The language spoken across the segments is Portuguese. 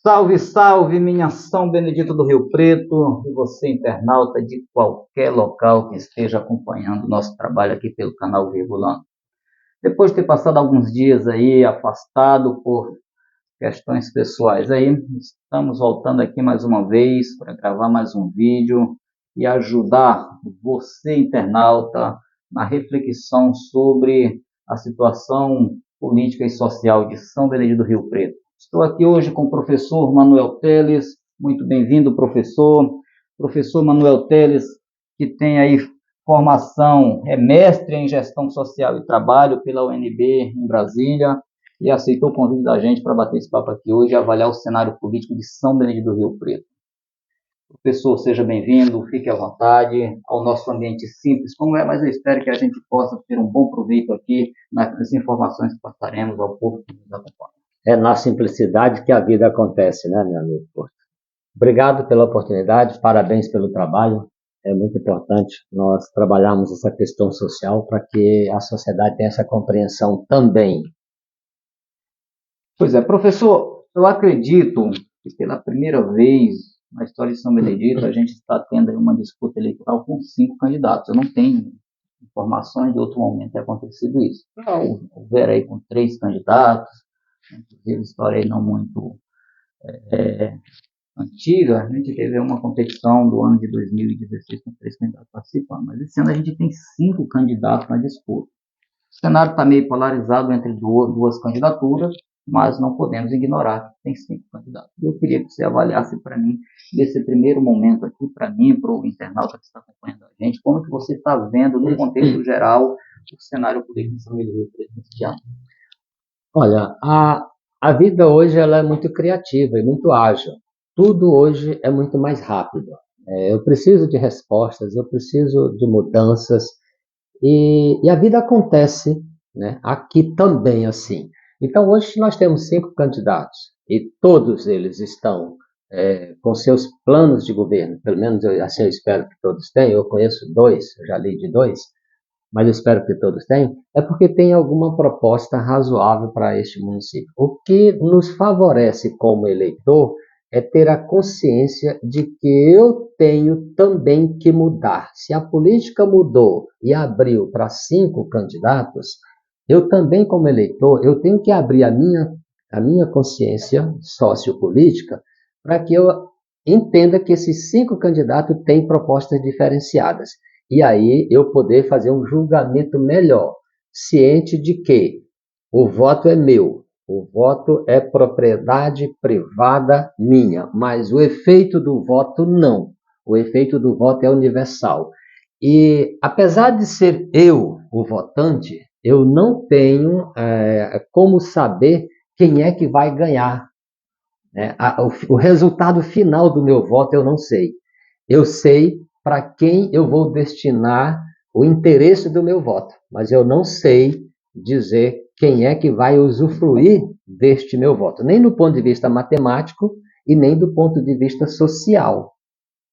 Salve, salve, minha São Benedito do Rio Preto, e você, internauta de qualquer local que esteja acompanhando o nosso trabalho aqui pelo canal Virgulano. Depois de ter passado alguns dias aí afastado por questões pessoais aí, estamos voltando aqui mais uma vez para gravar mais um vídeo e ajudar você, internauta, na reflexão sobre a situação política e social de São Benedito do Rio Preto. Estou aqui hoje com o professor Manuel Teles. Muito bem-vindo, professor. Professor Manuel Teles, que tem aí formação, é mestre em gestão social e trabalho pela UNB em Brasília, e aceitou o convite da gente para bater esse papo aqui hoje e avaliar o cenário político de São Benedito do Rio Preto. Professor, seja bem-vindo, fique à vontade, ao nosso ambiente simples, como é, mas eu espero que a gente possa ter um bom proveito aqui nas informações que passaremos ao povo que nos acompanha. É na simplicidade que a vida acontece, né, meu amigo Porto? Obrigado pela oportunidade, parabéns pelo trabalho. É muito importante nós trabalharmos essa questão social para que a sociedade tenha essa compreensão também. Pois é, professor, eu acredito que pela primeira vez na história de São Benedito a gente está tendo uma disputa eleitoral com 5 candidatos. Eu não tenho informações de outro momento ter acontecido isso. Houver aí com 3 candidatos, inclusive história aí não muito antiga, a gente teve uma competição do ano de 2016 com 3 candidatos participando, mas esse ano a gente tem 5 candidatos na disputa. O cenário está meio polarizado entre duas candidaturas, mas não podemos ignorar que tem 5 candidatos. Eu queria que você avaliasse para mim, nesse primeiro momento aqui, para mim, para o internauta que está acompanhando a gente, como que você está vendo, no contexto geral, o cenário político de São Benedito nesse ano? Olha, a vida hoje ela é muito criativa e muito ágil. Tudo hoje é muito mais rápido. Eu preciso de respostas, eu preciso de mudanças e a vida acontece, né, aqui também assim. Então hoje nós temos 5 candidatos e todos eles estão com seus planos de governo, pelo menos assim eu espero que todos tenham. Eu conheço 2, eu já li de 2, mas eu espero que todos tenham, é porque tem alguma proposta razoável para este município. O que nos favorece como eleitor é ter a consciência de que eu tenho também que mudar. Se a política mudou e abriu para 5 candidatos, eu também, como eleitor, eu tenho que abrir a minha consciência sociopolítica para que eu entenda que esses 5 candidatos têm propostas diferenciadas. E aí eu poder fazer um julgamento melhor, ciente de que o voto é meu, o voto é propriedade privada minha, mas o efeito do voto não. O efeito do voto é universal. E apesar de ser eu o votante, eu não tenho como saber quem é que vai ganhar, né? O resultado final do meu voto eu não sei. Eu sei para quem eu vou destinar o interesse do meu voto, mas eu não sei dizer quem é que vai usufruir deste meu voto, nem do ponto de vista matemático e nem do ponto de vista social.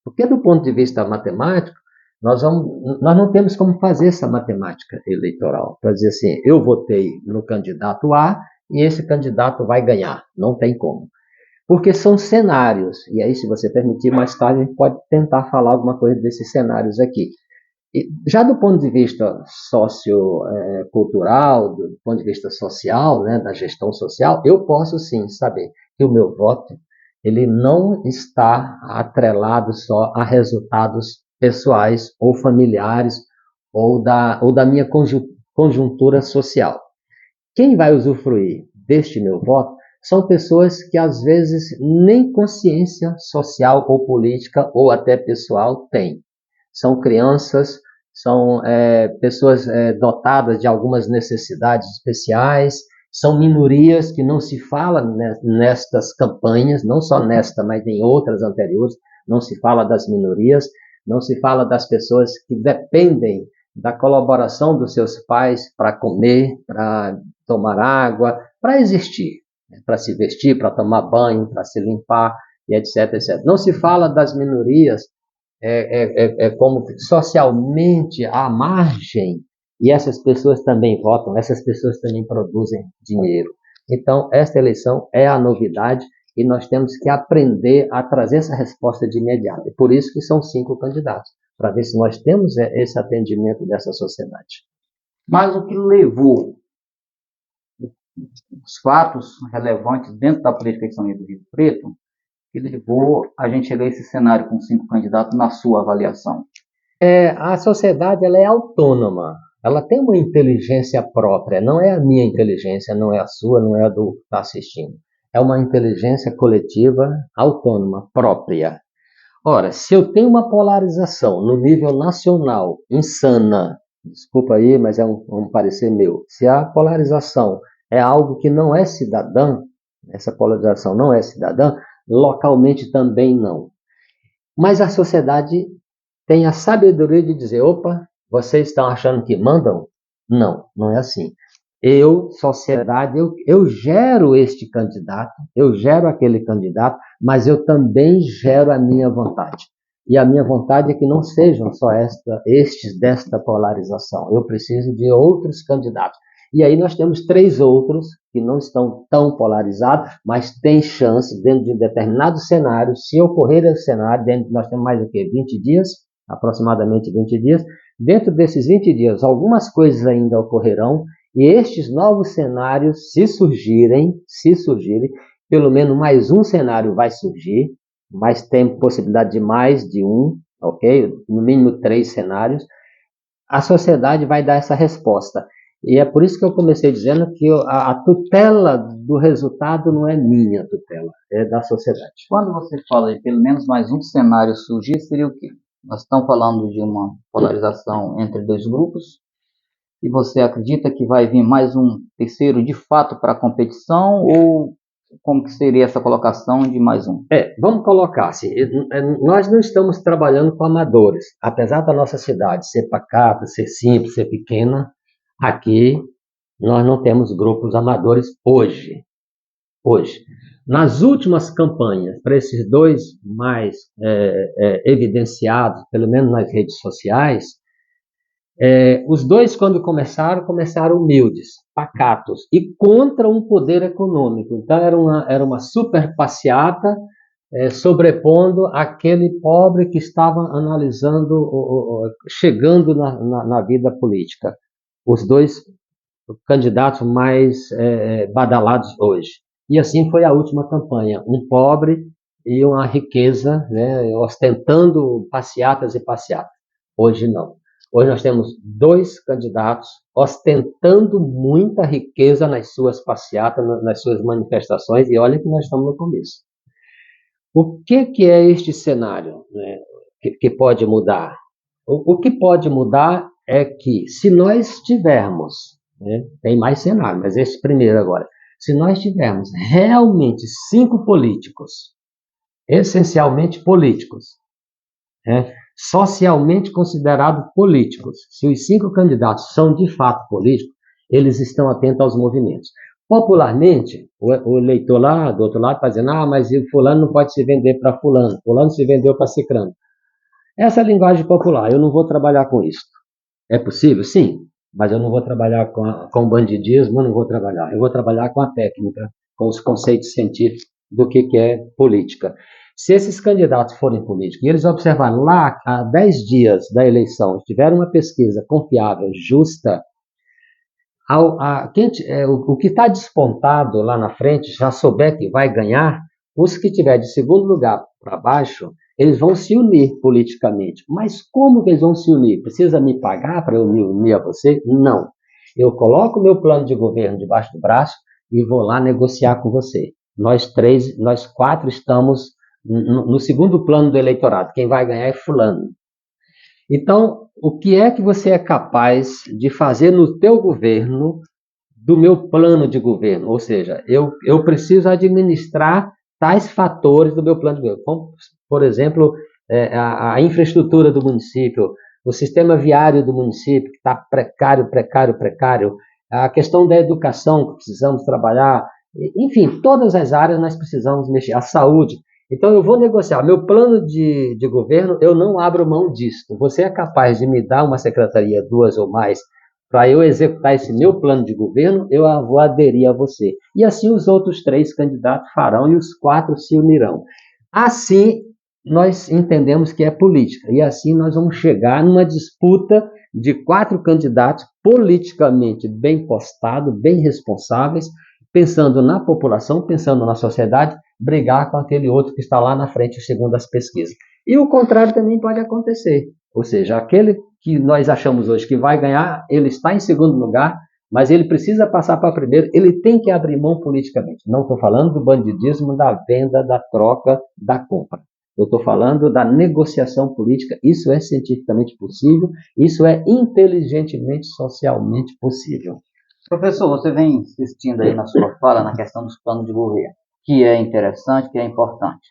Porque do ponto de vista matemático, nós não temos como fazer essa matemática eleitoral, para dizer assim, eu votei no candidato A e esse candidato vai ganhar. Não tem como. Porque são cenários, e aí, se você permitir, mais tarde a gente pode tentar falar alguma coisa desses cenários aqui. E já do ponto de vista sociocultural, do ponto de vista social, né, da gestão social, eu posso sim saber que o meu voto ele não está atrelado só a resultados pessoais ou familiares ou da minha conjuntura social. Quem vai usufruir deste meu voto são pessoas que às vezes nem consciência social ou política ou até pessoal têm. São crianças, são pessoas dotadas de algumas necessidades especiais, são minorias que não se fala nestas campanhas, não só nesta, mas em outras anteriores, não se fala das minorias, não se fala das pessoas que dependem da colaboração dos seus pais para comer, para tomar água, para existir, para se vestir, para tomar banho, para se limpar, e etc, etc. Não se fala das minorias como socialmente à margem, e essas pessoas também votam, essas pessoas também produzem dinheiro. Então, esta eleição é a novidade e nós temos que aprender a trazer essa resposta de imediato. E por isso que são 5 candidatos, para ver se nós temos esse atendimento dessa sociedade. Mas o que levou os fatos relevantes dentro da política de São Luís do Rio Preto, que levou a gente chegar a esse cenário com 5 candidatos na sua avaliação? A sociedade ela é autônoma, ela tem uma inteligência própria, não é a minha inteligência, não é a sua, não é a do que está assistindo. É uma inteligência coletiva, autônoma, própria. Ora, se eu tenho uma polarização no nível nacional, insana, desculpa aí, mas é um parecer meu, se a polarização é algo que não é cidadã, essa polarização não é cidadã, localmente também não. Mas a sociedade tem a sabedoria de dizer, opa, vocês estão achando que mandam? Não, não é assim. Eu, sociedade, eu gero este candidato, eu gero aquele candidato, mas eu também gero a minha vontade. E a minha vontade é que não sejam só estes desta polarização. Eu preciso de outros candidatos. E aí nós temos 3 outros que não estão tão polarizados, mas têm chance, dentro de um determinado cenário, se ocorrer esse cenário, nós temos mais o quê? 20 dias? Aproximadamente 20 dias. Dentro desses 20 dias, algumas coisas ainda ocorrerão, e estes novos cenários, se surgirem, pelo menos mais um cenário vai surgir, mas tem possibilidade de mais de um, ok? No mínimo 3 cenários. A sociedade vai dar essa resposta. E é por isso que eu comecei dizendo que a tutela do resultado não é minha tutela, é da sociedade. Quando você fala de pelo menos mais um cenário surgir, seria o quê? Nós estamos falando de uma polarização entre 2 grupos, e você acredita que vai vir mais um terceiro de fato para a competição, ou como que seria essa colocação de mais um? Vamos colocar assim, nós não estamos trabalhando com amadores, apesar da nossa cidade ser pacata, ser simples, ser pequena, aqui nós não temos grupos amadores hoje. Nas últimas campanhas, para esses 2 mais evidenciados, pelo menos nas redes sociais, os 2, quando começaram humildes, pacatos, e contra um poder econômico. Então, era uma super passeata, sobrepondo aquele pobre que estava analisando, chegando na vida política. Os 2 candidatos mais badalados hoje. E assim foi a última campanha, um pobre e uma riqueza, né, ostentando passeatas e passeatas. Hoje não. Hoje nós temos 2 candidatos ostentando muita riqueza nas suas passeatas, nas suas manifestações, e olha que nós estamos no começo. O que é este cenário, né, que pode mudar? O que pode mudar é que, se nós tivermos, né, tem mais cenário, mas esse primeiro agora, se nós tivermos realmente 5 políticos, essencialmente políticos, né, socialmente considerados políticos, se os 5 candidatos são de fato políticos, eles estão atentos aos movimentos. Popularmente, o eleitor lá do outro lado está dizendo, mas o fulano não pode se vender para fulano se vendeu para cicrano. Essa é a linguagem popular, eu não vou trabalhar com isso. É possível? Sim, mas eu não vou trabalhar com bandidismo, eu vou trabalhar com a técnica, com os conceitos científicos do que é política. Se esses candidatos forem políticos e eles observarem lá, há 10 dias da eleição, tiveram uma pesquisa confiável, justa, o que está despontado lá na frente, já souber que vai ganhar, os que tiver de segundo lugar para baixo, eles vão se unir politicamente. Mas como que eles vão se unir? Precisa me pagar para eu me unir a você? Não. Eu coloco o meu plano de governo debaixo do braço e vou lá negociar com você. Nós 4 estamos no segundo plano do eleitorado. Quem vai ganhar é fulano. Então, o que é que você é capaz de fazer no teu governo do meu plano de governo? Ou seja, eu preciso administrar tais fatores do meu plano de governo. Como, por exemplo, a infraestrutura do município, o sistema viário do município, que está precário, a questão da educação que precisamos trabalhar, enfim, todas as áreas nós precisamos mexer, a saúde. Então, eu vou negociar. Meu plano de governo, eu não abro mão disso. Você é capaz de me dar uma secretaria, 2 ou mais, para eu executar esse meu plano de governo, eu vou aderir a você. E assim os outros 3 candidatos farão e os 4 se unirão. Assim, nós entendemos que é política. E assim nós vamos chegar numa disputa de 4 candidatos politicamente bem postados, bem responsáveis, pensando na população, pensando na sociedade, brigar com aquele outro que está lá na frente, segundo as pesquisas. E o contrário também pode acontecer. Ou seja, aquele que nós achamos hoje que vai ganhar, ele está em segundo lugar, mas ele precisa passar para primeiro, ele tem que abrir mão politicamente. Não estou falando do bandidismo, da venda, da troca, da compra. Eu estou falando da negociação política. Isso é cientificamente possível, isso é inteligentemente, socialmente possível. Professor, você vem insistindo aí na sua fala na questão dos planos de governo, que é interessante, que é importante.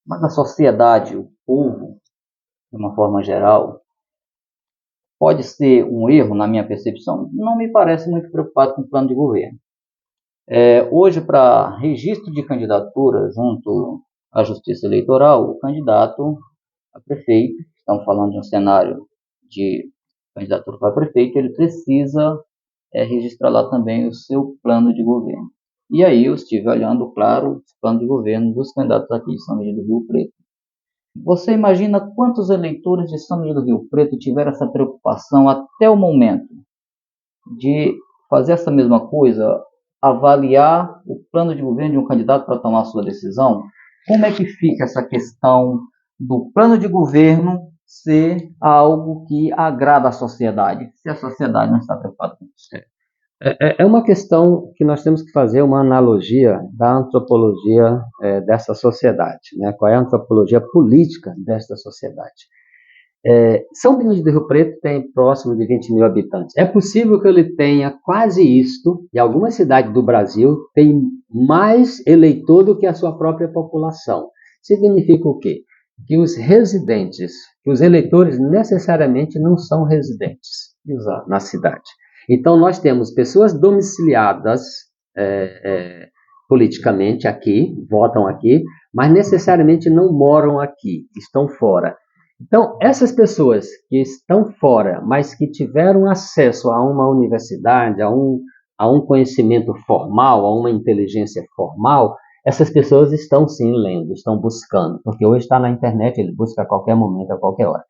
Mas a sociedade, o povo, de uma forma geral, pode ser um erro na minha percepção, não me parece muito preocupado com o plano de governo. Hoje, para registro de candidatura junto à Justiça Eleitoral, o candidato a prefeito, estamos falando de um cenário de candidatura para prefeito, ele precisa registrar lá também o seu plano de governo. E aí eu estive olhando, claro, os planos de governo dos candidatos aqui de São Miguel do Rio Preto. Você imagina quantos eleitores de São Miguel do Rio Preto tiveram essa preocupação até o momento de fazer essa mesma coisa, avaliar o plano de governo de um candidato para tomar a sua decisão? Como é que fica essa questão do plano de governo ser algo que agrada a sociedade, se a sociedade não está preocupada com isso? É uma questão que nós temos que fazer uma analogia da antropologia dessa sociedade, né? Qual é a antropologia política desta sociedade? São Benedito do Rio Preto tem próximo de 20 mil habitantes. É possível que ele tenha quase isto, e algumas cidades do Brasil têm mais eleitor do que a sua própria população. Significa o quê? Que os residentes, que os eleitores necessariamente não são residentes na cidade. Então, nós temos pessoas domiciliadas politicamente aqui, votam aqui, mas necessariamente não moram aqui, estão fora. Então, essas pessoas que estão fora, mas que tiveram acesso a uma universidade, a um conhecimento formal, a uma inteligência formal, essas pessoas estão sim lendo, estão buscando, porque hoje está na internet, ele busca a qualquer momento, a qualquer hora.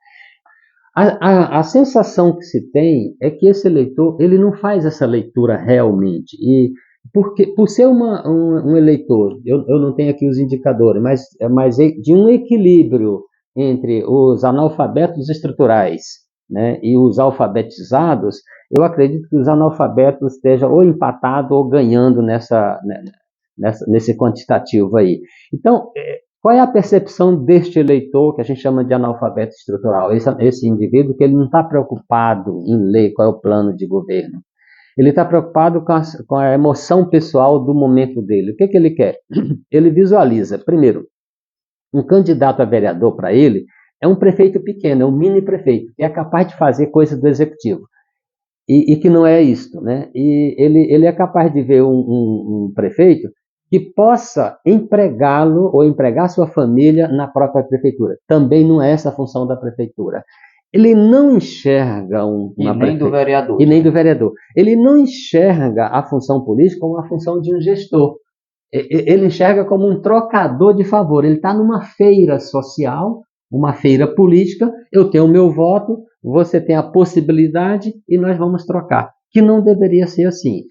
A sensação que se tem é que esse eleitor ele não faz essa leitura realmente. E por ser um eleitor, eu não tenho aqui os indicadores, mas de um equilíbrio entre os analfabetos estruturais, né, e os alfabetizados, eu acredito que os analfabetos estejam ou empatados ou ganhando nesse quantitativo aí. Então, qual é a percepção deste eleitor que a gente chama de analfabeto estrutural? Esse indivíduo que ele não está preocupado em ler qual é o plano de governo. Ele está preocupado com a emoção pessoal do momento dele. O que ele quer? Ele visualiza, primeiro, um candidato a vereador para ele é um prefeito pequeno, é um mini prefeito, que é capaz de fazer coisa do executivo. E que não é isto, né? E ele é capaz de ver um prefeito que possa empregá-lo ou empregar sua família na própria prefeitura. Também não é essa a função da prefeitura. Ele não enxerga nem do vereador. E nem do vereador. Ele não enxerga a função política como a função de um gestor. Ele enxerga como um trocador de favor. Ele está numa feira social, uma feira política, eu tenho o meu voto, você tem a possibilidade e nós vamos trocar. Que não deveria ser assim.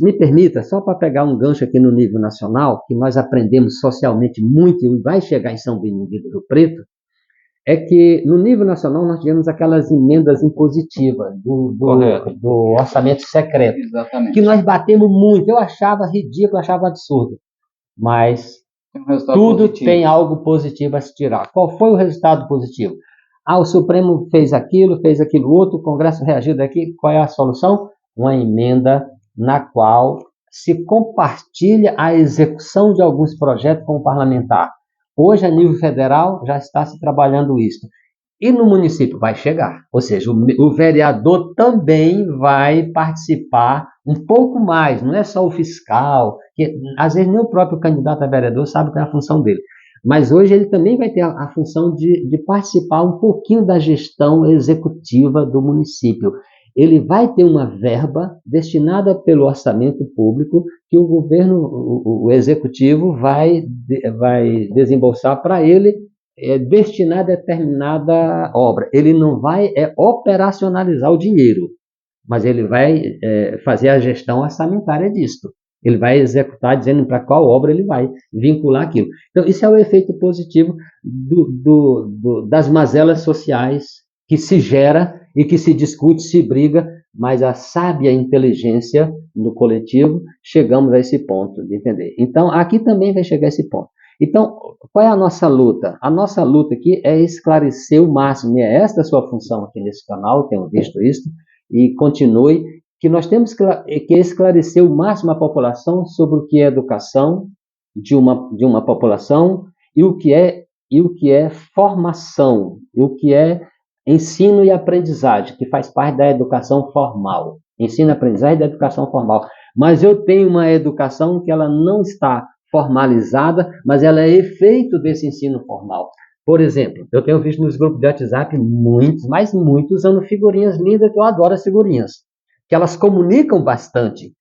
Me permita, só para pegar um gancho aqui no nível nacional, que nós aprendemos socialmente muito e vai chegar em São Benedito do Rio Preto, é que no nível nacional nós tivemos aquelas emendas impositivas do orçamento secreto. Exatamente. Que nós batemos muito, eu achava ridículo, eu achava absurdo, mas tudo tem algo positivo a se tirar. Qual foi o resultado positivo? O Supremo fez aquilo outro, o Congresso reagiu daqui, qual é a solução? Uma emenda na qual se compartilha a execução de alguns projetos com o parlamentar. Hoje, a nível federal, já está se trabalhando isso. E no município vai chegar. Ou seja, o vereador também vai participar um pouco mais. Não é só o fiscal, que às vezes nem o próprio candidato a vereador sabe qual é a função dele. Mas hoje ele também vai ter a função de participar um pouquinho da gestão executiva do município. Ele vai ter uma verba destinada pelo orçamento público que o governo, o executivo vai desembolsar para ele destinar a determinada obra. Ele não vai operacionalizar o dinheiro, mas ele vai fazer a gestão orçamentária disso. Ele vai executar dizendo para qual obra ele vai vincular aquilo. Então, isso é o efeito positivo das mazelas sociais que se gera e que se discute, se briga, mas a sábia inteligência no coletivo, chegamos a esse ponto de entender. Então, aqui também vai chegar a esse ponto. Então, qual é a nossa luta? A nossa luta aqui é esclarecer o máximo, e é esta a sua função aqui nesse canal, tenho visto isso, e continue, que nós temos que esclarecer o máximo a população sobre o que é educação de uma população e o que é formação, e o que é ensino e aprendizagem, que faz parte da educação formal. Ensino e aprendizagem da educação formal. Mas eu tenho uma educação que ela não está formalizada, mas ela é efeito desse ensino formal. Por exemplo, eu tenho visto nos grupos de WhatsApp muitos, mas muitos, usando figurinhas lindas, que eu adoro as figurinhas, que elas comunicam bastante,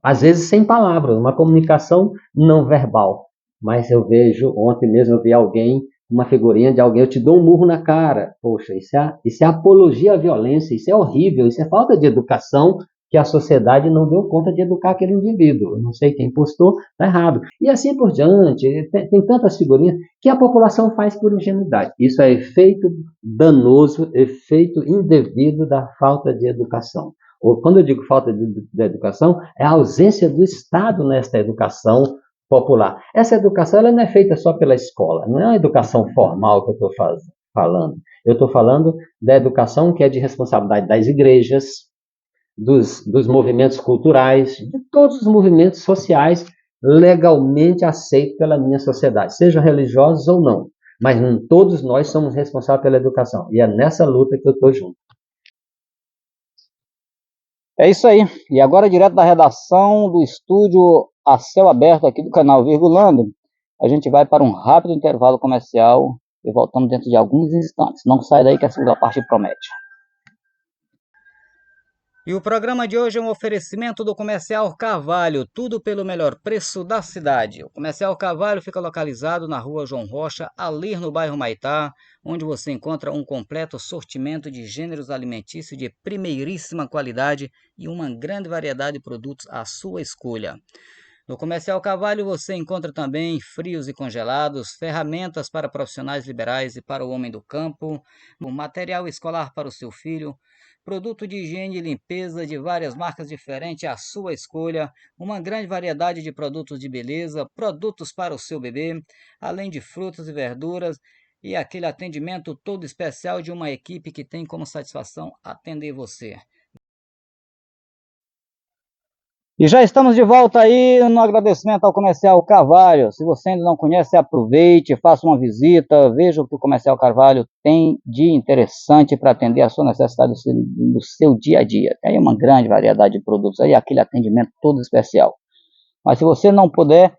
às vezes sem palavras, uma comunicação não verbal. Mas eu vejo, ontem mesmo eu vi alguém, uma figurinha de alguém, eu te dou um murro na cara. Poxa, isso é apologia à violência, isso é horrível, isso é falta de educação que a sociedade não deu conta de educar aquele indivíduo. Eu não sei quem postou, está errado. E assim por diante, tem tantas figurinhas que a população faz por ingenuidade. Isso é efeito danoso, efeito indevido da falta de educação. Ou, quando eu digo falta de educação, é a ausência do Estado nesta educação popular. Essa educação ela não é feita só pela escola, não é uma educação formal que eu estou falando. Eu estou falando da educação que é de responsabilidade das igrejas, dos movimentos culturais, de todos os movimentos sociais legalmente aceitos pela minha sociedade, sejam religiosos ou não. Mas todos nós somos responsáveis pela educação. E é nessa luta que eu estou junto. É isso aí. E agora, direto da redação do estúdio a céu aberto aqui do canal Virgulando, a gente vai para um rápido intervalo comercial e voltamos dentro de alguns instantes. Não sai daí que a segunda parte promete. E o programa de hoje é um oferecimento do Comercial Carvalho, tudo pelo melhor preço da cidade. O Comercial Carvalho fica localizado na rua João Rocha, ali no bairro Maitá, onde você encontra um completo sortimento de gêneros alimentícios de primeiríssima qualidade e uma grande variedade de produtos à sua escolha. No Comercial Carvalho você encontra também frios e congelados, ferramentas para profissionais liberais e para o homem do campo, material escolar para o seu filho, produto de higiene e limpeza de várias marcas diferentes à sua escolha, uma grande variedade de produtos de beleza, produtos para o seu bebê, além de frutas e verduras e aquele atendimento todo especial de uma equipe que tem como satisfação atender você. E já estamos de volta aí no agradecimento ao Comercial Carvalho. Se você ainda não conhece, aproveite, faça uma visita, veja o que o Comercial Carvalho tem de interessante para atender a sua necessidade do seu dia a dia. Tem uma grande variedade de produtos aí, aquele atendimento todo especial. Mas se você não puder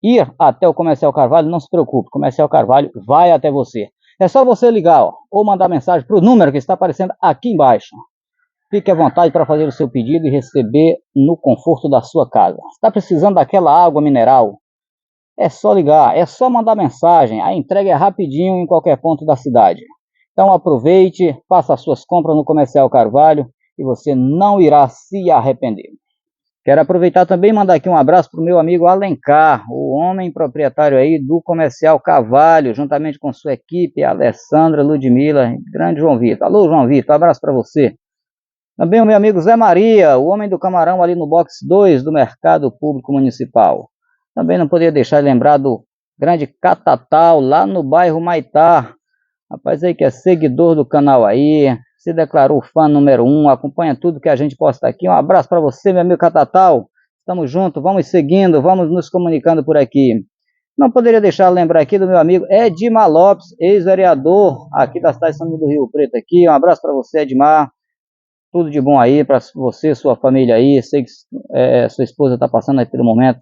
ir até o Comercial Carvalho, não se preocupe, o Comercial Carvalho vai até você. É só você ligar, ou mandar mensagem para o número que está aparecendo aqui embaixo. Fique à vontade para fazer o seu pedido e receber no conforto da sua casa. Está precisando daquela água mineral? É só ligar, é só mandar mensagem. A entrega é rapidinho em qualquer ponto da cidade. Então aproveite, faça as suas compras no Comercial Carvalho e você não irá se arrepender. Quero aproveitar também e mandar aqui um abraço para o meu amigo Alencar, o homem proprietário aí do Comercial Carvalho, juntamente com sua equipe, Alessandra, Ludmila, grande João Vitor. Alô, João Vitor, um abraço para você. Também o meu amigo Zé Maria, o homem do camarão ali no box 2 do Mercado Público Municipal. Também não poderia deixar de lembrar do grande Catatal, lá no bairro Maitá. Rapaz aí que é seguidor do canal aí, se declarou fã número 1, acompanha tudo que a gente posta aqui. Um abraço para você, meu amigo Catatal. Estamos juntos, vamos seguindo, vamos nos comunicando por aqui. Não poderia deixar de lembrar aqui do meu amigo Edmar Lopes, ex-vereador aqui da cidade de São Miguel do Rio Preto aqui. Um abraço para você, Edmar. Tudo de bom aí para você, sua família aí. Sei que sua esposa está passando aí pelo momento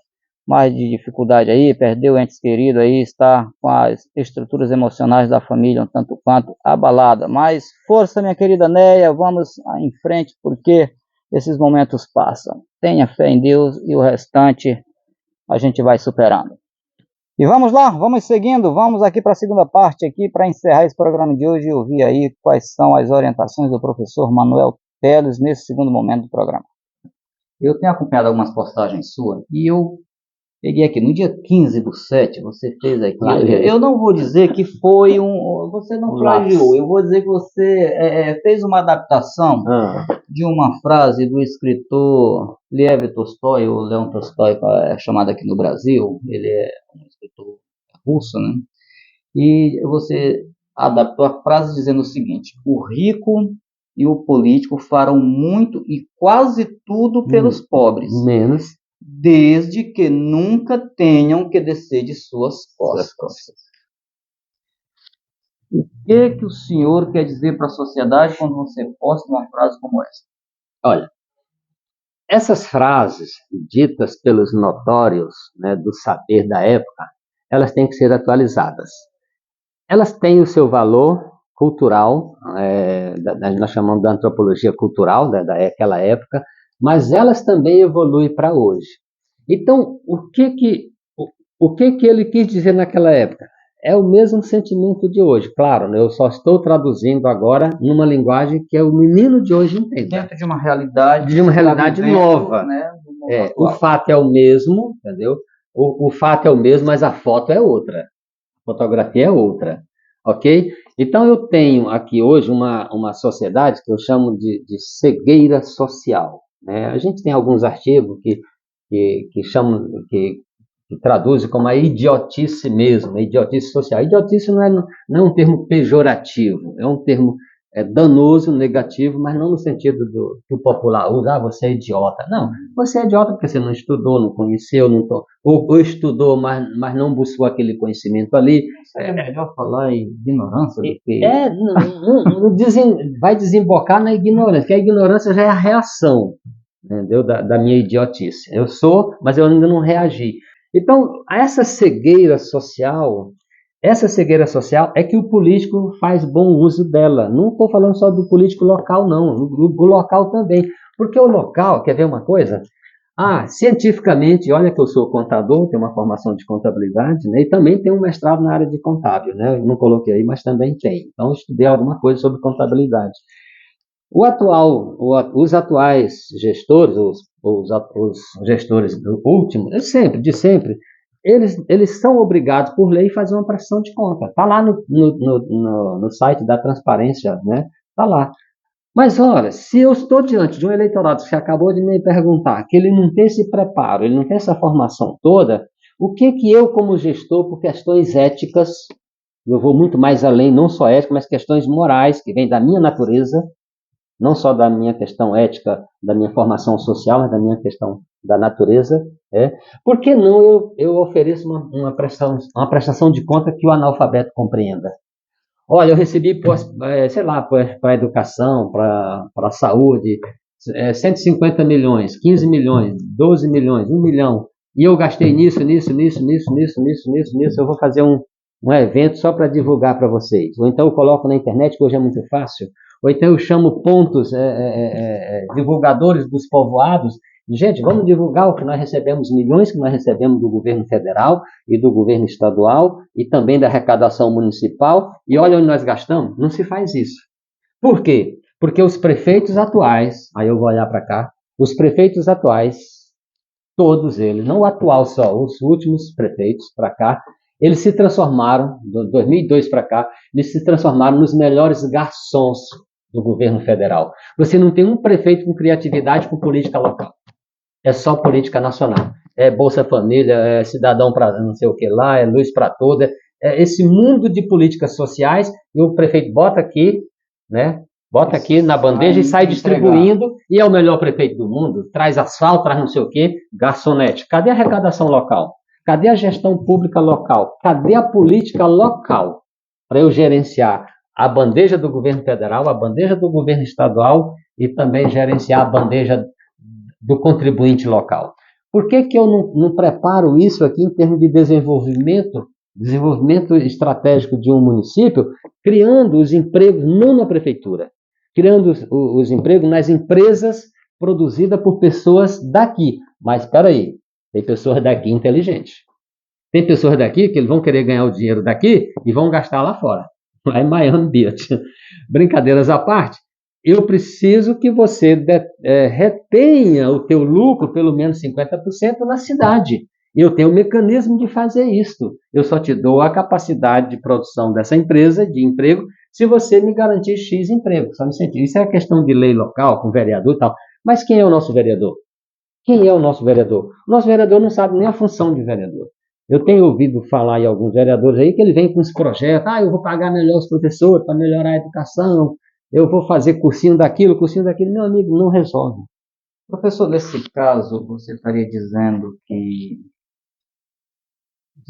mais de dificuldade aí, perdeu entes queridos aí, está com as estruturas emocionais da família um tanto quanto abalada. Mas força, minha querida Neia, vamos em frente, porque esses momentos passam. Tenha fé em Deus e o restante a gente vai superando. E vamos lá, vamos seguindo, vamos aqui para a segunda parte aqui para encerrar esse programa de hoje e ouvir aí quais são as orientações do professor Manuel Teles nesse segundo momento do programa. Eu tenho acompanhado algumas postagens suas e eu peguei aqui, no dia 15/7, você fez aqui, eu não vou dizer que foi você não plagiou, eu vou dizer que você fez uma adaptação de uma frase do escritor Lev Tolstói, ou Leon Tolstói, é chamado aqui no Brasil, ele é um escritor russo, né? E você adaptou a frase dizendo o seguinte: o rico e o político farão muito e quase tudo pelos pobres, menos, desde que nunca tenham que descer de suas costas. O que o senhor quer dizer para a sociedade quando você posta uma frase como essa? Olha, essas frases ditas pelos notórios, né, do saber da época, elas têm que ser atualizadas. Elas têm o seu valor cultural, nós chamamos de antropologia cultural daquela época, mas elas também evoluem para hoje. Então, o que ele quis dizer naquela época? É o mesmo sentimento de hoje. Claro, né, eu só estou traduzindo agora numa linguagem que é o menino de hoje entende. Dentro de uma realidade nova. Né, o fato é o mesmo, entendeu? O fato é o mesmo, mas a foto é outra. A fotografia é outra, ok? Então, eu tenho aqui hoje uma sociedade que eu chamo de cegueira social. Né? A gente tem alguns artigos que chamam, que traduzem como a idiotice mesmo, a idiotice social. A idiotice não é um termo pejorativo, é um termo danoso, negativo, mas não no sentido que o popular usa, você é idiota. Não, você é idiota porque você não estudou, não conheceu, ou estudou, mas não buscou aquele conhecimento ali. É melhor falar em ignorância do que... Vai desembocar na ignorância, porque a ignorância já é a reação, entendeu? Da minha idiotice. Eu sou, mas eu ainda não reagi. Então, essa cegueira social é que o político faz bom uso dela. Não estou falando só do político local, não, do local também. Porque o local, quer ver uma coisa? Cientificamente, olha que eu sou contador, tenho uma formação de contabilidade, né, e também tenho um mestrado na área de contábil, né, eu não coloquei aí, mas também tem. Então, estudei alguma coisa sobre contabilidade. Os atuais gestores, os gestores do último, de sempre, eles são obrigados por lei a fazer uma prestação de conta. Está lá no site da transparência, né? Está lá. Mas, olha, se eu estou diante de um eleitorado que acabou de me perguntar, que ele não tem esse preparo, ele não tem essa formação toda, o que eu, como gestor, por questões éticas, eu vou muito mais além, não só ética, mas questões morais, que vêm da minha natureza, não só da minha questão ética, da minha formação social, mas da minha questão da natureza, por que não eu ofereço uma prestação de conta que o analfabeto compreenda? Olha, eu recebi, para a educação, para a saúde, 150 milhões, 15 milhões, 12 milhões, 1 milhão, e eu gastei nisso, eu vou fazer um evento só para divulgar para vocês. Ou então eu coloco na internet, que hoje é muito fácil, ou então eu chamo pontos, divulgadores dos povoados. Gente, vamos divulgar o que nós recebemos, milhões que nós recebemos do governo federal e do governo estadual e também da arrecadação municipal. E olha onde nós gastamos. Não se faz isso. Por quê? Porque os prefeitos atuais, aí eu vou olhar para cá, os prefeitos atuais, todos eles, não o atual só, os últimos prefeitos para cá, eles se transformaram, de 2002 para cá, eles se transformaram nos melhores garçons do governo federal. Você não tem um prefeito com criatividade com política local. É só política nacional. É Bolsa Família, é cidadão para não sei o que lá, é luz para toda. É esse mundo de políticas sociais e o prefeito bota aqui, né? Bota aqui na bandeja e sai distribuindo, e é o melhor prefeito do mundo, traz asfalto, traz não sei o quê, garçonete. Cadê a arrecadação local? Cadê a gestão pública local? Cadê a política local para eu gerenciar a bandeja do governo federal, a bandeja do governo estadual e também gerenciar a bandeja do contribuinte local? Por que que eu não preparo isso aqui em termos de desenvolvimento estratégico de um município, criando os empregos não na prefeitura, criando os empregos nas empresas produzidas por pessoas daqui. Mas espera aí, tem pessoas daqui inteligentes. Tem pessoas daqui que eles vão querer ganhar o dinheiro daqui e vão gastar lá fora, lá em Miami Beach. Brincadeiras à parte, eu preciso que você retenha o teu lucro, pelo menos 50% na cidade. Eu tenho um mecanismo de fazer isso. Eu só te dou a capacidade de produção dessa empresa, de emprego, se você me garantir X emprego. Só me sentir. Isso é questão de lei local, com vereador e tal. Mas quem é o nosso vereador? Quem é o nosso vereador? O nosso vereador não sabe nem a função de vereador. Eu tenho ouvido falar em alguns vereadores aí que ele vem com os projetos, eu vou pagar melhor os professores para melhorar a educação, eu vou fazer cursinho daquilo, meu amigo, não resolve. Professor, nesse caso, você estaria dizendo que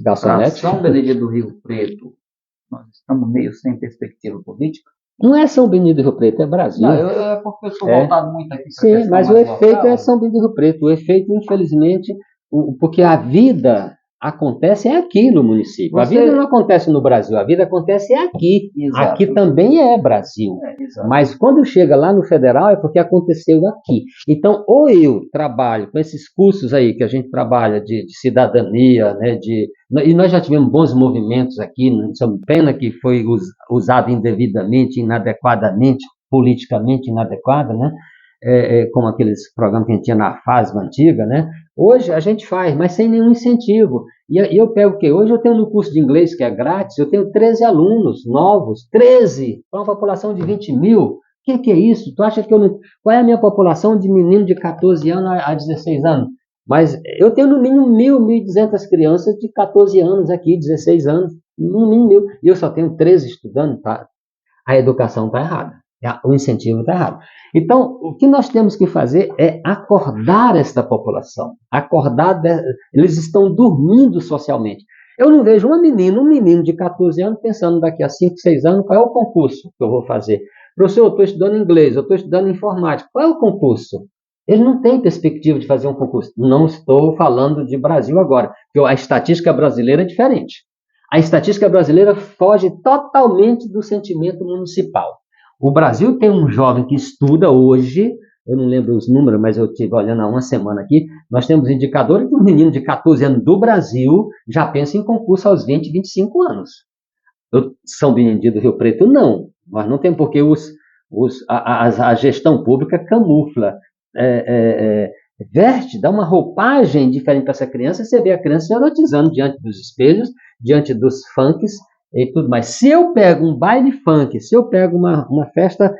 para São Benedito do Rio Preto, nós estamos meio sem perspectiva política? Não é São Benedito do Rio Preto, é Brasil. Não, é porque eu sou voltado muito aqui para Sim, mas o efeito é São Benedito do Rio Preto. O efeito, infelizmente, porque a vida acontece aqui no município. A vida não acontece no Brasil, a vida acontece aqui. Exato. Aqui também é Brasil. Mas quando chega lá no federal é porque aconteceu aqui. Então, ou eu trabalho com esses cursos aí que a gente trabalha de cidadania, né, e nós já tivemos bons movimentos aqui, pena que foi usado indevidamente, inadequadamente, politicamente inadequada, né? Como aqueles programas que a gente tinha na fase antiga, né? Hoje a gente faz, mas sem nenhum incentivo. E eu pego o quê? Hoje eu tenho no curso de inglês, que é grátis, eu tenho 13 alunos novos, 13, para uma população de 20 mil. O que é isso? Tu acha que eu não... Qual é a minha população de menino de 14 anos a 16 anos? Mas eu tenho no mínimo 1.200 crianças de 14 anos aqui, 16 anos, no mínimo 1.000. E eu só tenho 13 estudando, tá? A educação está errada. O incentivo está errado. Então, o que nós temos que fazer é acordar esta população. Eles estão dormindo socialmente. Eu não vejo um menino de 14 anos pensando daqui a 5, 6 anos qual é o concurso que eu vou fazer. Professor, eu estou estudando inglês, eu estou estudando informática. Qual é o concurso? Ele não tem perspectiva de fazer um concurso. Não estou falando de Brasil agora, porque a estatística brasileira é diferente. A estatística brasileira foge totalmente do sentimento municipal. O Brasil tem um jovem que estuda hoje, eu não lembro os números, mas eu estive olhando há uma semana aqui, nós temos indicadores que um menino de 14 anos do Brasil já pensa em concurso aos 20, 25 anos. São Benedito do Rio Preto, não. Nós não temos porque a gestão pública camufla, veste, dá uma roupagem diferente para essa criança, você vê a criança erotizando diante dos espelhos, diante dos funks e tudo mais. Se eu pego um baile funk, se eu pego uma festa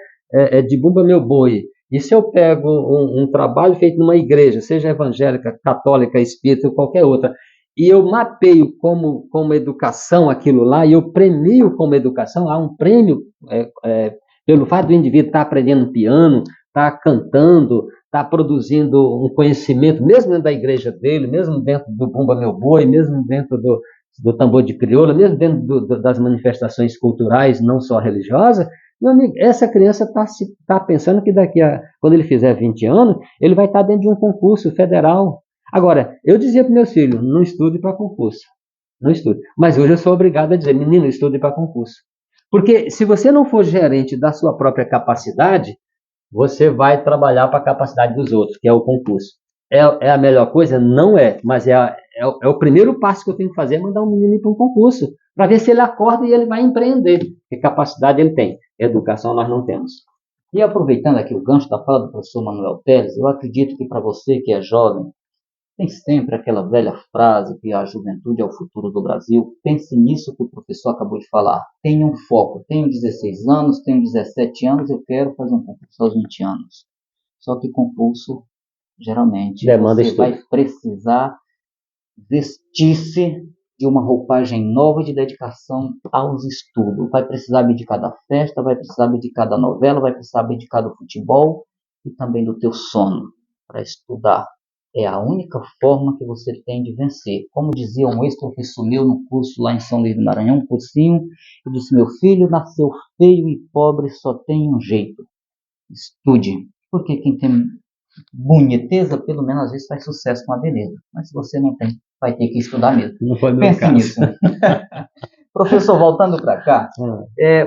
de Bumba Meu Boi, e se eu pego um trabalho feito numa igreja, seja evangélica, católica, espírita ou qualquer outra, e eu mapeio como educação aquilo lá, e eu premio como educação, há um prêmio pelo fato do indivíduo estar aprendendo piano, estar cantando, está produzindo um conhecimento, mesmo dentro da igreja dele, mesmo dentro do Bumba Meu Boi, mesmo dentro do tambor de crioula, mesmo dentro das manifestações culturais, não só religiosas, meu amigo, essa criança está pensando que quando ele fizer 20 anos, ele vai estar dentro de um concurso federal. Agora, eu dizia para meus filhos, não estude para concurso, não estude. Mas hoje eu sou obrigado a dizer, menino, estude para concurso. Porque se você não for gerente da sua própria capacidade, você vai trabalhar para a capacidade dos outros, que é o concurso. É a melhor coisa? Não é, mas é o primeiro passo que eu tenho que fazer, é mandar um menino ir para um concurso, para ver se ele acorda e ele vai empreender, que capacidade ele tem. Educação nós não temos. E aproveitando aqui o gancho da fala do professor Manuel Teles, eu acredito que para você que é jovem, tem sempre aquela velha frase que a juventude é o futuro do Brasil. Pense nisso que o professor acabou de falar. Tenha um foco. Tenho 16 anos, tenho 17 anos, eu quero fazer um concurso aos 20 anos. Só que concurso, geralmente, demanda você vai precisar vestir-se de uma roupagem nova de dedicação aos estudos. Vai precisar abdicar da festa, vai precisar abdicar da novela, vai precisar abdicar do futebol e também do teu sono para estudar. É a única forma que você tem de vencer. Como dizia um ex-professor meu no curso lá em São Luís do Maranhão, um cursinho, eu disse, meu filho nasceu feio e pobre, só tem um jeito. Estude. Porque quem tem boniteza, pelo menos às vezes faz sucesso com a beleza. Mas se você não tem, vai ter que estudar mesmo. Não foi meu Pense caso. nisso. Professor, voltando para cá,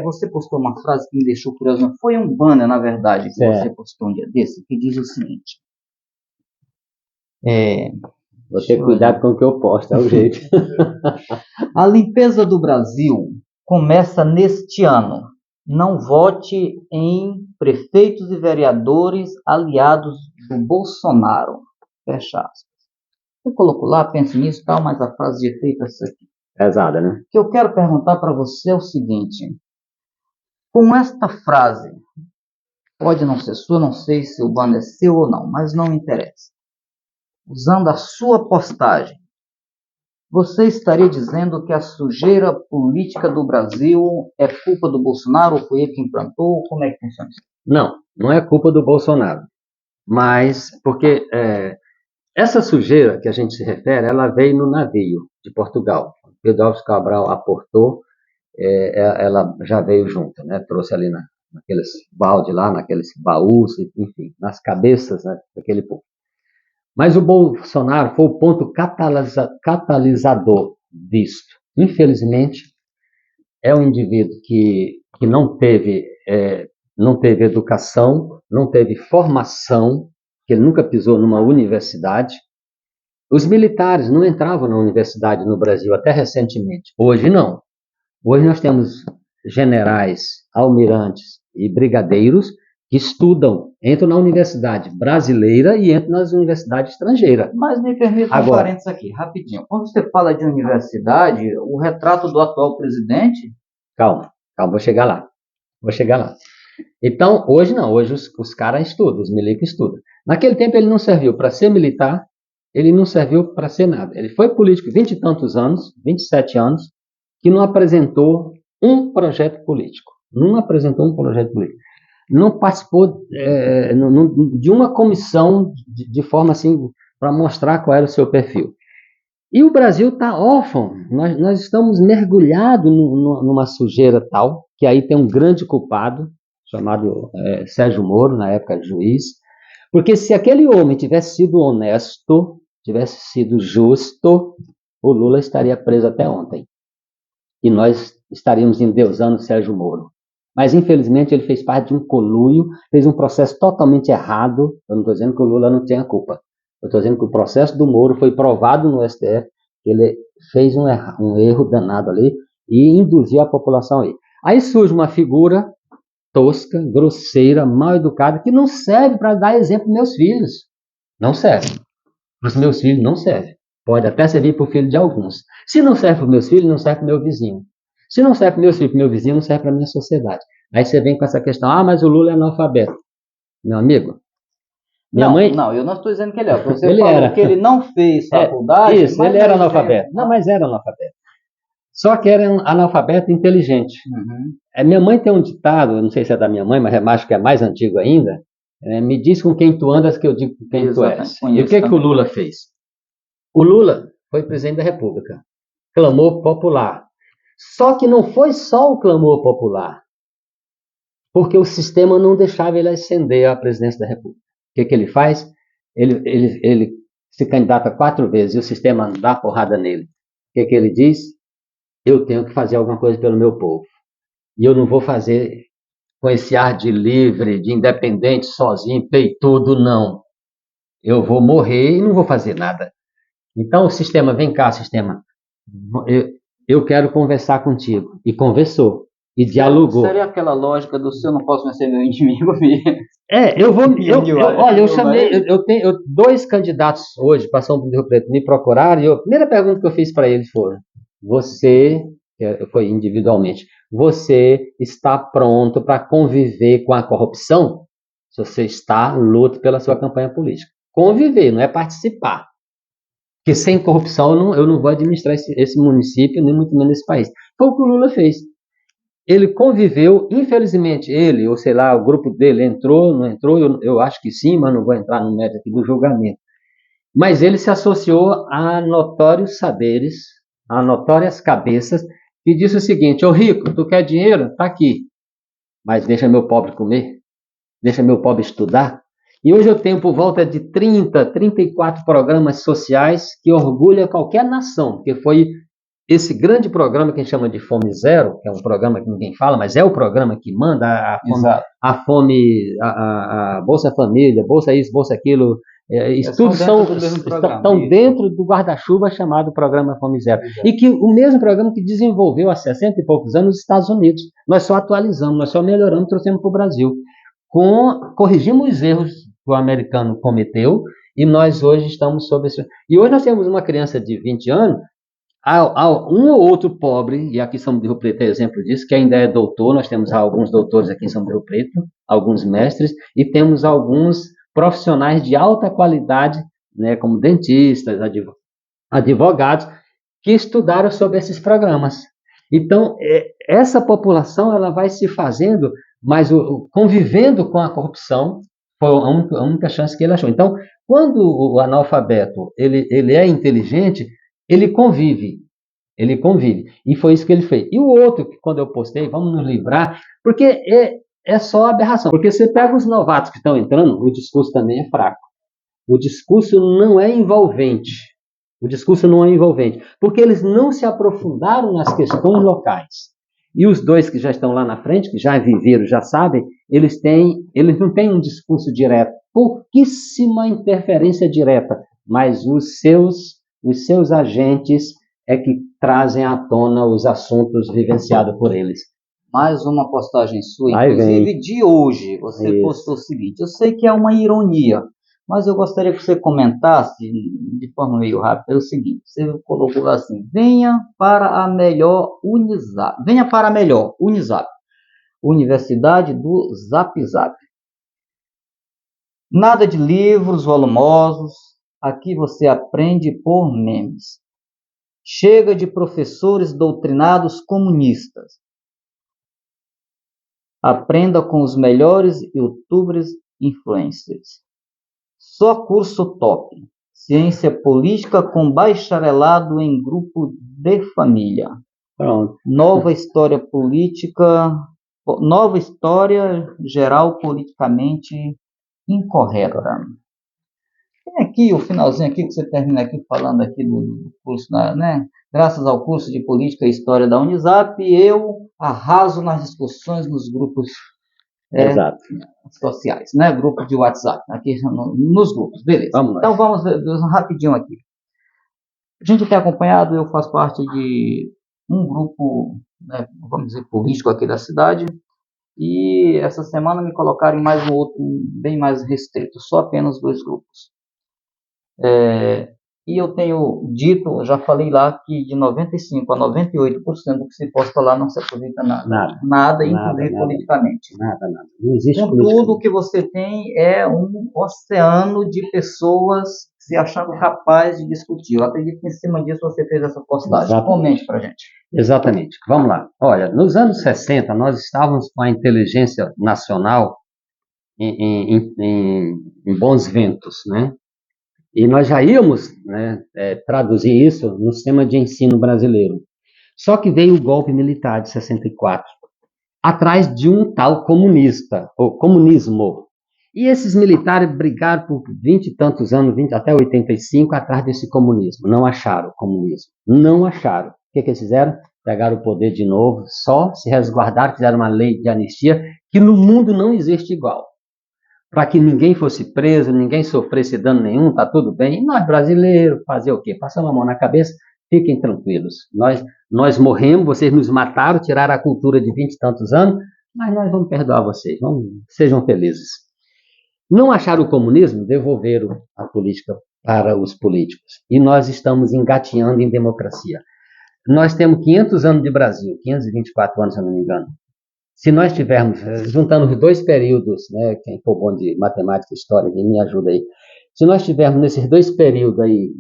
você postou uma frase que me deixou curioso. Foi um banner, na verdade, que você postou um dia desse, que diz o seguinte. Vou ter cuidado com o que eu posto, é o jeito. A limpeza do Brasil começa neste ano. Não vote em prefeitos e vereadores aliados do Bolsonaro. Fecha aspas. Eu coloco lá, penso nisso, tal, mas a frase de efeito é essa aqui. Pesada, né? O que eu quero perguntar para você é o seguinte. Com esta frase, pode não ser sua, não sei se o banner é seu ou não, mas não interessa. Usando a sua postagem, você estaria dizendo que a sujeira política do Brasil é culpa do Bolsonaro, ou foi ele que implantou? Como é que funciona isso? Não, não é culpa do Bolsonaro. Mas, porque essa sujeira que a gente se refere, ela veio no navio de Portugal. Pedro Álvares Cabral aportou, ela já veio junto, né? Trouxe ali naqueles balde lá, naqueles baús, enfim, nas cabeças, né, daquele povo. Mas o Bolsonaro foi o ponto catalisador disso. Infelizmente, é um indivíduo que não teve educação, não teve formação, que ele nunca pisou numa universidade. Os militares não entravam na universidade no Brasil até recentemente. Hoje não. Hoje nós temos generais, almirantes e brigadeiros que estudam, entram na universidade brasileira e entram nas universidades estrangeiras. Mas me permita um parênteses aqui, rapidinho. Quando você fala de universidade, o retrato do atual presidente... Calma, vou chegar lá. Então, hoje não, hoje os caras estudam, os milicos estudam. Naquele tempo ele não serviu para ser militar, ele não serviu para ser nada. Ele foi político 20 e tantos anos, 27 anos, que não apresentou um projeto político. Não participou de uma comissão de forma assim, para mostrar qual era o seu perfil. E o Brasil está órfão. Nós estamos mergulhados numa sujeira tal, que aí tem um grande culpado, chamado Sérgio Moro, na época juiz, porque se aquele homem tivesse sido honesto, tivesse sido justo, o Lula estaria preso até ontem. E nós estaríamos endeusando Sérgio Moro. Mas, infelizmente, ele fez parte de um conluio, fez um processo totalmente errado. Eu não estou dizendo que o Lula não tenha culpa. Eu estou dizendo que o processo do Moro foi provado no STF, que ele fez um erro danado ali e induziu a população aí. Aí surge uma figura tosca, grosseira, mal educada, que não serve para dar exemplo para meus filhos. Não serve. Para os meus filhos não serve. Pode até servir para o filho de alguns. Se não serve para os meus filhos, não serve para o meu vizinho. Se não serve para meus filhos, para o meu vizinho, não serve para a minha sociedade. Aí você vem com essa questão, mas o Lula é analfabeto. Meu amigo, minha mãe... Não, eu não estou dizendo que ele é. Você falou era. Que ele não fez faculdade. Isso, ele era analfabeto. Não, mas era analfabeto. Só que era um analfabeto inteligente. Uhum. Minha mãe tem um ditado, não sei se é da minha mãe, mas acho que é mais antigo ainda. Me diz com quem tu andas que eu digo com quem tu és. E o que o Lula fez? O Lula foi presidente da República. Clamor popular. Só que não foi só o clamor popular. Porque o sistema não deixava ele ascender à presidência da República. O que ele faz? Ele se candidata 4 vezes e o sistema dá porrada nele. O que ele diz? Eu tenho que fazer alguma coisa pelo meu povo. E eu não vou fazer com esse ar de livre, de independente, sozinho, peitudo, não. Eu vou morrer e não vou fazer nada. Então o sistema, vem cá, sistema, eu quero conversar contigo. E conversou. E dialogou. Seria aquela lógica do se eu não posso vencer meu inimigo mesmo. Eu tenho 2 candidatos hoje para São Paulo do Rio Preto me procuraram e a primeira pergunta que eu fiz para eles foi individualmente, você está pronto para conviver com a corrupção? Se você está, lute pela sua campanha política. Conviver, não é participar. Porque sem corrupção eu não vou administrar esse município, nem muito menos esse país. Foi o que o Lula fez. Ele conviveu, infelizmente, ou sei lá, o grupo dele entrou, não entrou, eu acho que sim, mas não vou entrar no mérito aqui do julgamento. Mas ele se associou a notórios saberes, a notórias cabeças, e disse o seguinte: ô rico, tu quer dinheiro? Tá aqui. Mas deixa meu pobre comer, deixa meu pobre estudar. E hoje eu tenho por volta de 30, 34 programas sociais que orgulham qualquer nação, porque foi esse grande programa que a gente chama de Fome Zero, que é um programa que ninguém fala, mas é o programa que manda a Bolsa Família, Bolsa isso, Bolsa aquilo, isso tudo estão dentro do guarda-chuva chamado Programa Fome Zero. Exato. E que o mesmo programa que desenvolveu há 60 e poucos anos nos Estados Unidos. Nós só atualizamos, nós só melhoramos, trouxemos para o Brasil. Corrigimos os erros que o americano cometeu e nós hoje estamos sob esse... E hoje nós temos uma criança de 20 anos, há um ou outro pobre, e aqui em São Rio Preto é exemplo disso, que ainda é doutor, nós temos alguns doutores aqui em São Rio Preto, alguns mestres, e temos alguns profissionais de alta qualidade, né, como dentistas, advogados, que estudaram sobre esses programas. Então, essa população ela vai se fazendo, mas convivendo com a corrupção, foi a única chance que ele achou. Então, quando o analfabeto ele é inteligente, ele convive. E foi isso que ele fez. E o outro, que quando eu postei, vamos nos livrar, porque é só aberração. Porque você pega os novatos que estão entrando, o discurso também é fraco. O discurso não é envolvente. Porque eles não se aprofundaram nas questões locais. E os dois que já estão lá na frente, que já viveram, já sabem, eles não têm um discurso direto. Pouquíssima interferência direta, mas os seus agentes é que trazem à tona os assuntos vivenciados por eles. Mais uma postagem sua, inclusive de hoje, você postou o seguinte: eu sei que é uma ironia, mas eu gostaria que você comentasse de forma meio rápida o seguinte: você colocou assim: venha para a melhor Unisap, Universidade do Zap Zap. Nada de livros volumosos, aqui você aprende por memes. Chega de professores doutrinados comunistas. Aprenda com os melhores youtubers influencers. Só curso top. Ciência política com bacharelado em grupo de família. Pronto. Nova história geral politicamente incorreta. Tem aqui o finalzinho aqui que você termina aqui falando aqui do curso, né? Graças ao curso de Política e História da Unisap, eu arraso nas discussões nos grupos sociais, né? Grupo de WhatsApp, aqui nos grupos, beleza. Então vamos ver rapidinho aqui. A gente tem acompanhado, eu faço parte de um grupo, né, vamos dizer, político aqui da cidade, e essa semana me colocaram em mais um outro, bem mais restrito, só apenas 2 grupos. E eu tenho dito, já falei lá, que de 95% a 98% do que se posta lá não se aproveita nada, inclusive politicamente. Nada. Não existe então, tudo que você tem é um oceano de pessoas se achando capaz de discutir. Eu acredito que em cima disso você fez essa postagem. Exatamente. Comente pra gente. Exatamente. Vamos lá. Olha, nos anos 60, nós estávamos com a inteligência nacional em bons ventos, né? E nós já íamos, né, traduzir isso no sistema de ensino brasileiro. Só que veio o golpe militar de 64, atrás de um tal comunismo. E esses militares brigaram por 20 e tantos anos, até 85, atrás desse comunismo. Não acharam o comunismo. Não acharam. O que eles fizeram? Pegaram o poder de novo, só se resguardaram, fizeram uma lei de anistia que no mundo não existe igual. Para que ninguém fosse preso, ninguém sofresse dano nenhum, tá tudo bem. E nós brasileiros, fazer o quê? Passamos a mão na cabeça, fiquem tranquilos. Nós morremos, vocês nos mataram, tiraram a cultura de 20 e tantos anos, mas nós vamos perdoar vocês, sejam felizes. Não acharam o comunismo, devolveram a política para os políticos. E nós estamos engateando em democracia. Nós temos 500 anos de Brasil, 524 anos, se eu não me engano. Se nós tivermos, juntando os 2 períodos, né, quem for bom de matemática e história, quem me ajuda aí, se nós tivermos nesses 2 períodos aí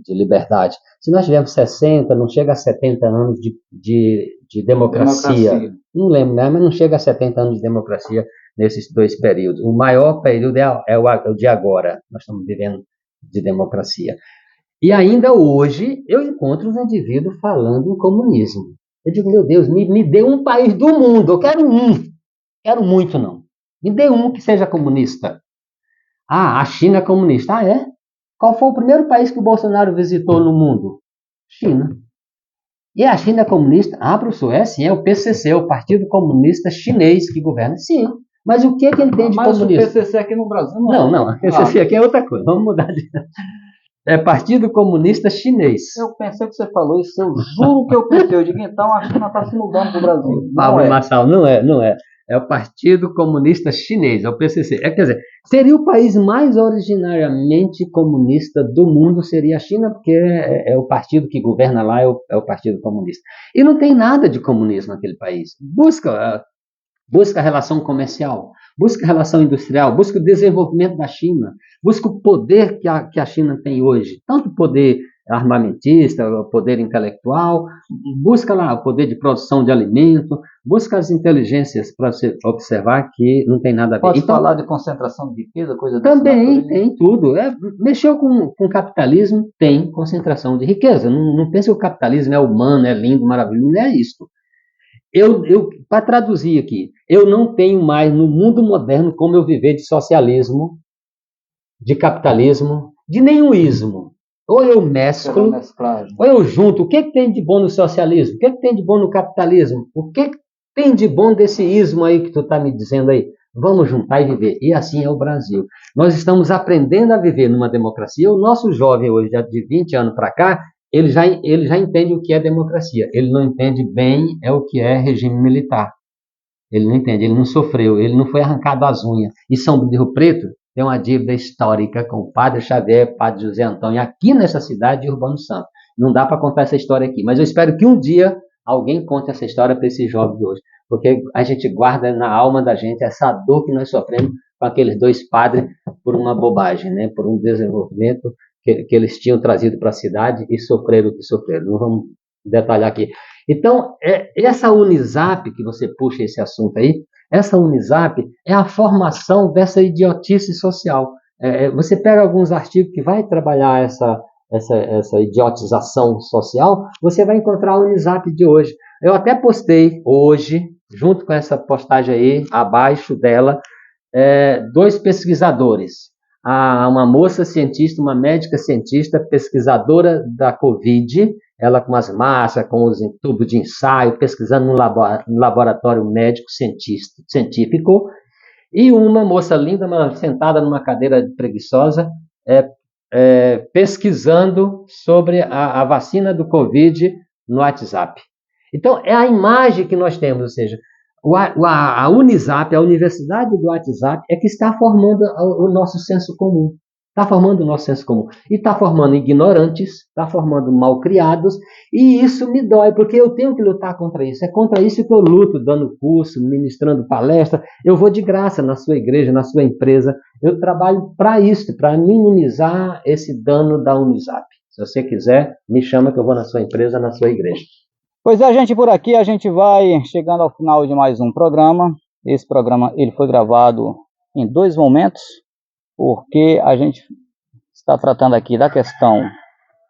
de liberdade, se nós tivermos 60, não chega a 70 anos de democracia, não lembro, né, mas não chega a 70 anos de democracia nesses 2 períodos. O maior período é o de agora, nós estamos vivendo de democracia. E ainda hoje eu encontro os indivíduos falando em comunismo. Eu digo, meu Deus, me dê um país do mundo, eu quero um. Quero muito, não. Me dê um que seja comunista. Ah, a China é comunista. Ah, é? Qual foi o primeiro país que o Bolsonaro visitou no mundo? China. E a China é comunista? Ah, professor, é sim, é o PCC, o Partido Comunista Chinês que governa. Sim, mas o que é que ele tem de Mas o comunista? PCC aqui no Brasil não Não, é. não, o PCC aqui é outra coisa, vamos mudar de... É Partido Comunista Chinês. Eu pensei que você falou isso, eu juro que eu pensei. Eu digo, então a China está se mudando para o Brasil. Não Pablo é. Marçal, não é, não é. É o Partido Comunista Chinês, é o PCC. É, quer dizer, seria o país mais originariamente comunista do mundo, seria a China, porque é o partido que governa lá, é o Partido Comunista. E não tem nada de comunismo naquele país. Busca a relação comercial, busca a relação industrial, busca o desenvolvimento da China, busca o poder que a China tem hoje, tanto poder armamentista, o poder intelectual, busca lá o poder de produção de alimento, busca as inteligências para você observar que não tem nada a ver. Pode Então, falar de concentração de riqueza, coisa dessa também natureza? tem tudo. Mexeu com capitalismo, tem concentração de riqueza. Não pense que o capitalismo é humano, é lindo, maravilhoso, não é isso. Para traduzir aqui, eu não tenho mais no mundo moderno como eu viver de socialismo, de capitalismo, de nenhum ismo. Ou eu mesclo, ou eu junto. O que tem de bom no socialismo? O que tem de bom no capitalismo? O que tem de bom desse ismo aí que tu está me dizendo aí? Vamos juntar e viver. E assim é o Brasil. Nós estamos aprendendo a viver numa democracia. O nosso jovem hoje, de 20 anos para cá, ele já entende o que é democracia. Ele não entende bem o que é regime militar. Ele não entende, ele não sofreu, ele não foi arrancado às unhas. E São Bento do Rio Preto tem uma dívida histórica com o Padre Xavier, Padre José Antônio, aqui nessa cidade de Urbano Santo. Não dá para contar essa história aqui, mas eu espero que um dia alguém conte essa história para esse jovem de hoje, porque a gente guarda na alma da gente essa dor que nós sofremos com aqueles dois padres por uma bobagem, né? Por um desenvolvimento que eles tinham trazido para a cidade e sofreram o que sofreram. Não vamos detalhar aqui. Então, essa Unisap, que você puxa esse assunto aí, essa Unisap é a formação dessa idiotice social. Você pega alguns artigos que vai trabalhar essa idiotização social, você vai encontrar a Unisap de hoje. Eu até postei hoje, junto com essa postagem aí, abaixo dela, dois pesquisadores. Uma moça cientista, uma médica cientista, pesquisadora da Covid, ela com as máscaras, com os tubos de ensaio, pesquisando no laboratório médico científico, e uma moça linda, sentada numa cadeira preguiçosa, pesquisando sobre a vacina do Covid no WhatsApp. Então, é a imagem que nós temos, ou seja, a Unisap, a Universidade do WhatsApp, é que está formando o nosso senso comum. Está formando o nosso senso comum. E está formando ignorantes, está formando malcriados, e isso me dói, porque eu tenho que lutar contra isso. É contra isso que eu luto, dando curso, ministrando palestra. Eu vou de graça na sua igreja, na sua empresa. Eu trabalho para isso, para minimizar esse dano da Unisap. Se você quiser, me chama que eu vou na sua empresa, na sua igreja. Pois é, gente, por aqui a gente vai chegando ao final de mais um programa. Esse programa ele foi gravado em 2 momentos, porque a gente está tratando aqui da questão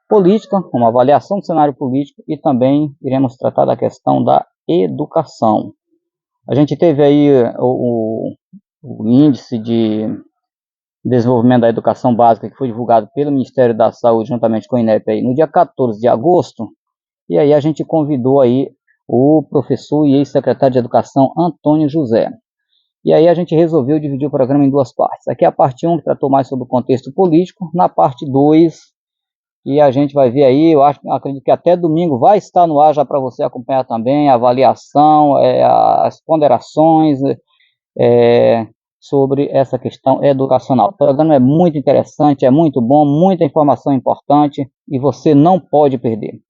política, uma avaliação do cenário político, e também iremos tratar da questão da educação. A gente teve aí o índice de desenvolvimento da educação básica que foi divulgado pelo Ministério da Saúde juntamente com o INEP aí, no dia 14 de agosto, e aí a gente convidou aí o professor e ex-secretário de Educação Antônio José. E aí a gente resolveu dividir o programa em 2 partes. Aqui é a parte 1, que tratou mais sobre o contexto político. Na parte 2, e a gente vai ver aí, acredito que até domingo vai estar no ar já para você acompanhar também a avaliação, as ponderações sobre essa questão educacional. O programa é muito interessante, é muito bom, muita informação importante e você não pode perder.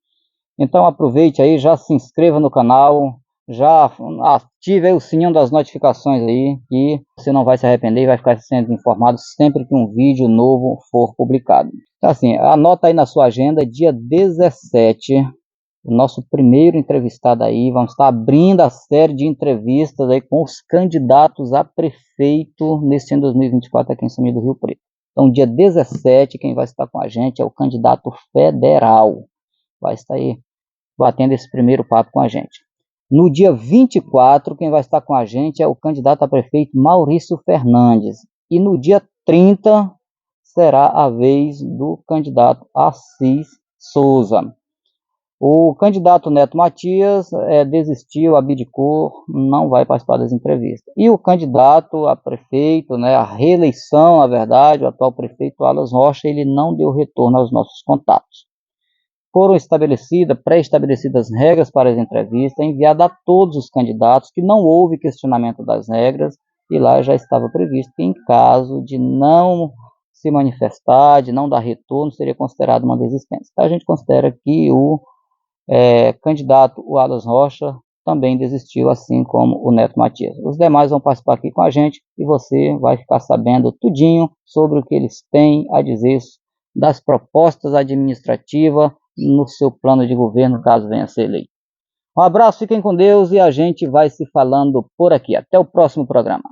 Então aproveite aí, já se inscreva no canal, já ative aí o sininho das notificações aí, e você não vai se arrepender e vai ficar sendo informado sempre que um vídeo novo for publicado. Então, assim, anota aí na sua agenda, dia 17, o nosso primeiro entrevistado aí, vamos estar abrindo a série de entrevistas aí com os candidatos a prefeito nesse ano 2024 aqui em São Bento do Rio Preto. Então, dia 17, quem vai estar com a gente é o candidato federal, vai estar aí batendo esse primeiro papo com a gente. No dia 24, quem vai estar com a gente é o candidato a prefeito Maurício Fernandes. E no dia 30 será a vez do candidato Assis Souza. O candidato Neto Matias desistiu, abdicou, não vai participar das entrevistas. E o candidato a prefeito, a reeleição, na verdade, o atual prefeito Alas Rocha, ele não deu retorno aos nossos contatos. Foram pré-estabelecidas regras para as entrevistas, enviadas a todos os candidatos, que não houve questionamento das regras, e lá já estava previsto que, em caso de não se manifestar, de não dar retorno, seria considerado uma desistência. Então, a gente considera que o candidato o Alas Rocha também desistiu, assim como o Neto Matias. Os demais vão participar aqui com a gente e você vai ficar sabendo tudinho sobre o que eles têm a dizer das propostas administrativas no seu plano de governo, caso venha a ser eleito. Um abraço, fiquem com Deus e a gente vai se falando por aqui. Até o próximo programa.